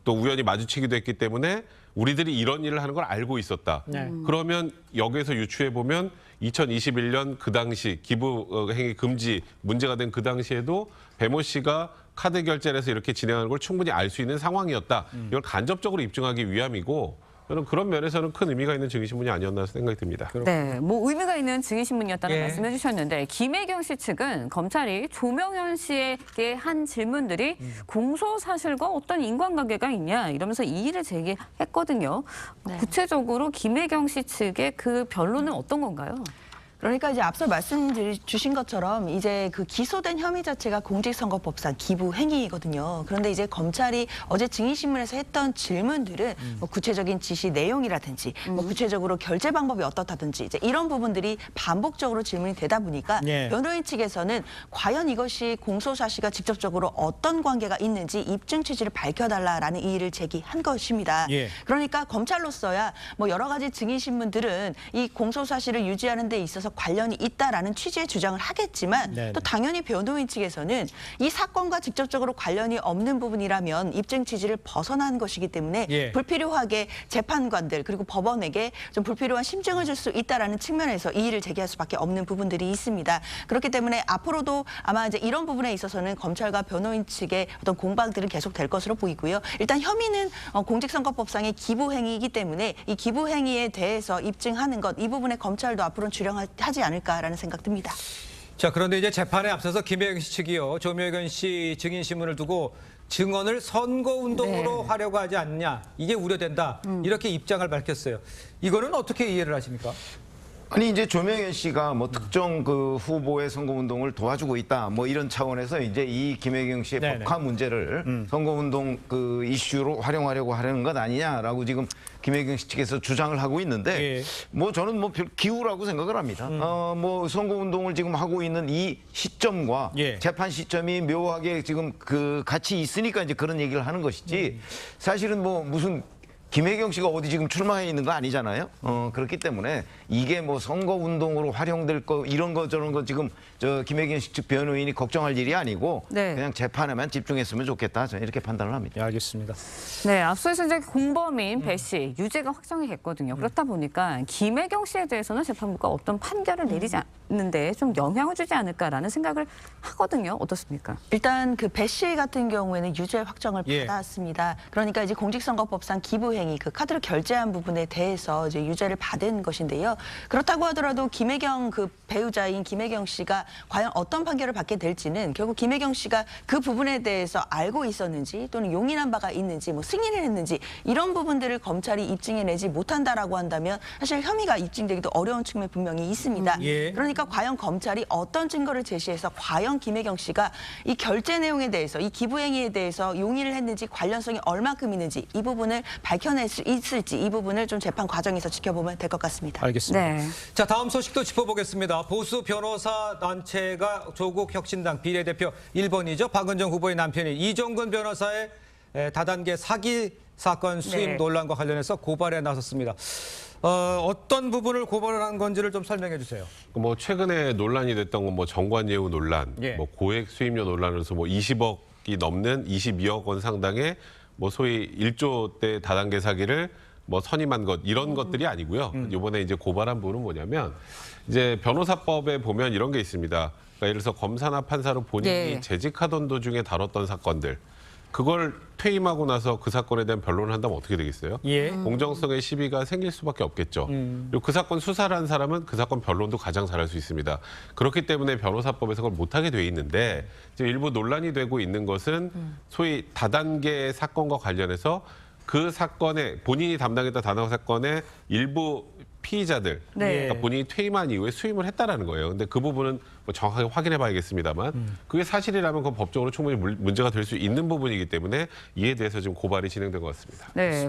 또 우연히 마주치기도 했기 때문에 우리들이 이런 일을 하는 걸 알고 있었다. 그러면 여기에서 유추해 보면 2021년 그 당시 기부 행위 금지 문제가 된 그 당시에도 배모 씨가 카드 결제를 해서 이렇게 진행하는 걸 충분히 알 수 있는 상황이었다. 이걸 간접적으로 입증하기 위함이고 저는 그런 면에서는 큰 의미가 있는 증인신문이 아니었나 생각이 듭니다. 네, 뭐 의미가 있는 증인신문이었다는 예. 말씀해 주셨는데 김혜경 씨 측은 검찰이 조명현 씨에게 한 질문들이 공소 사실과 어떤 인과관계가 있냐 이러면서 이의를 제기했거든요. 네. 구체적으로 김혜경 씨 측의 그 변론은 어떤 건가요? 그러니까 이제 앞서 말씀 주신 것처럼 이제 그 기소된 혐의 자체가 공직선거법상 기부 행위거든요. 그런데 이제 검찰이 어제 증인신문에서 했던 질문들은 뭐 구체적인 지시 내용이라든지 뭐 구체적으로 결제 방법이 어떻다든지 이제 이런 부분들이 반복적으로 질문이 되다 보니까 예. 변호인 측에서는 과연 이것이 공소사실과 직접적으로 어떤 관계가 있는지 입증 취지를 밝혀달라라는 이의를 제기한 것입니다. 예. 그러니까 검찰로서야 뭐 여러 가지 증인신문들은 이 공소사실을 유지하는 데 있어서 관련이 있다라는 취지의 주장을 하겠지만 네네. 또 당연히 변호인 측에서는 이 사건과 직접적으로 관련이 없는 부분이라면 입증 취지를 벗어난 것이기 때문에 예. 불필요하게 재판관들 그리고 법원에게 좀 불필요한 심증을 줄 수 있다라는 측면에서 이의를 제기할 수밖에 없는 부분들이 있습니다. 그렇기 때문에 앞으로도 아마 이제 이런 부분에 있어서는 검찰과 변호인 측의 어떤 공방들은 계속될 것으로 보이고요. 일단 혐의는 공직선거법상의 기부행위이기 때문에 이 기부행위에 대해서 입증하는 것 이 부분에 검찰도 앞으로는 주력하지 않을까라는 생각 듭니다. 자, 그런데 이제 재판에 앞서서 김혜경 씨 측이요. 조명현 씨 증인신문을 두고 증언을 선거운동으로 하려고 하지 않냐. 이게 우려된다. 이렇게 입장을 밝혔어요. 이거는 어떻게 이해를 하십니까? 아니 이제 조명현 씨가 뭐 특정 그 후보의 선거운동을 도와주고 있다 뭐 이런 차원에서 이제 이 김혜경 씨의 네네. 법화 문제를 선거운동 그 이슈로 활용하려고 하려는 것 아니냐라고 지금 김혜경 씨 측에서 주장을 하고 있는데 예. 뭐 저는 뭐 별 기우라고 생각을 합니다. 뭐 선거운동을 지금 하고 있는 이 시점과 예. 재판 시점이 묘하게 지금 그 같이 있으니까 이제 그런 얘기를 하는 것이지 사실은 뭐 무슨 김혜경 씨가 어디 지금 출마해 있는 거 아니잖아요. 그렇기 때문에 이게 뭐 선거 운동으로 활용될 거 이런 거 저런 거 지금 저 김혜경 씨 측 변호인이 걱정할 일이 아니고 네. 그냥 재판에만 집중했으면 좋겠다. 저는 이렇게 판단을 합니다. 네, 알겠습니다. 네, 앞서서 이제 공범인 배 씨 유죄가 확정이 됐거든요. 그렇다 보니까 김혜경 씨에 대해서는 재판부가 어떤 판결을 내리지 않는데 좀 영향을 주지 않을까라는 생각을 하거든요. 어떻습니까? 일단 그 배 씨 같은 경우에는 유죄 확정을 예. 받았습니다. 그러니까 이제 공직선거법상 기부행위, 그 카드를 결제한 부분에 대해서 이제 유죄를 받은 것인데요. 그렇다고 하더라도 김혜경 그 배우자인 김혜경 씨가 과연 어떤 판결을 받게 될지는 결국 김혜경 씨가 그 부분에 대해서 알고 있었는지 또는 용인한 바가 있는지 뭐 승인을 했는지 이런 부분들을 검찰이 입증해내지 못한다라고 한다면 사실 혐의가 입증되기도 어려운 측면 분명히 있습니다. 예. 그러니까 과연 검찰이 어떤 증거를 제시해서 과연 김혜경 씨가 이 결제 내용에 대해서 이 기부행위에 대해서 용의를 했는지 관련성이 얼마큼 있는지 이 부분을 밝혀낼 수 있을지 이 부분을 좀 재판 과정에서 지켜보면 될 것 같습니다. 알겠습니다. 네. 자, 다음 소식도 짚어보겠습니다. 보수 변호사 단체가 조국 혁신당 비례대표 1번이죠. 박은정 후보의 남편인 이종근 변호사의 다단계 사기 사건 수임 네. 논란과 관련해서 고발에 나섰습니다. 어떤 부분을 고발을 한 건지를 좀 설명해 주세요. 뭐 최근에 논란이 됐던 건 뭐 정관예우 논란, 예. 뭐 고액 수임료 논란으로서 뭐 20억이 넘는 22억 원 상당의 뭐 소위 1조대 다단계 사기를 뭐 선임한 것 이런 것들이 아니고요. 이번에 이제 고발한 부분은 뭐냐면 이제 변호사법에 보면 이런 게 있습니다. 그러니까 예를 들어서 검사나 판사로 본인이 네. 재직하던 도중에 다뤘던 사건들 그걸 퇴임하고 나서 그 사건에 대한 변론을 한다면 어떻게 되겠어요? 예. 공정성의 시비가 생길 수밖에 없겠죠. 그리고 그 사건 수사를 한 사람은 그 사건 변론도 가장 잘할 수 있습니다. 그렇기 때문에 변호사법에서 그걸 못하게 돼 있는데 지금 일부 논란이 되고 있는 것은 소위 다단계 사건과 관련해서 그 사건에 본인이 담당했던 다단계 사건의 일부 피의자들, 네. 그러니까 본인이 퇴임한 이후에 수임을 했다라는 거예요. 근데 그 부분은 뭐 정확하게 확인해 봐야겠습니다만 그게 사실이라면 그 법적으로 충분히 문제가 될 수 있는 부분이기 때문에 이에 대해서 지금 고발이 진행된 것 같습니다. 네,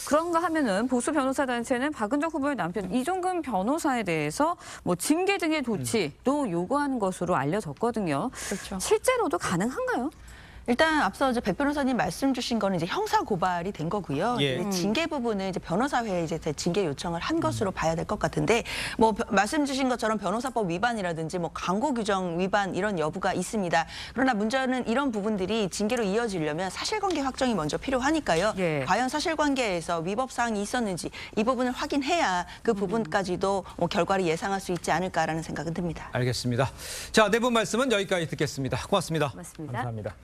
그런가 하면은 보수 변호사 단체는 박은정 후보의 남편 이종근 변호사에 대해서 뭐 징계 등의 조치도 요구하는 것으로 알려졌거든요. 그렇죠. 실제로도 가능한가요? 일단 앞서 이제 백 변호사님 말씀 주신 거는 이제 형사 고발이 된 거고요. 예. 징계 부분은 이제 변호사회에 이제 징계 요청을 한 것으로 봐야 될 것 같은데 뭐 말씀 주신 것처럼 변호사법 위반이라든지 뭐 광고 규정 위반 이런 여부가 있습니다. 그러나 문제는 이런 부분들이 징계로 이어지려면 사실관계 확정이 먼저 필요하니까요. 예. 과연 사실관계에서 위법 사항이 있었는지 이 부분을 확인해야 그 부분까지도 뭐 결과를 예상할 수 있지 않을까라는 생각은 듭니다. 알겠습니다. 자, 네 분 말씀은 여기까지 듣겠습니다. 고맙습니다. 고맙습니다. 감사합니다.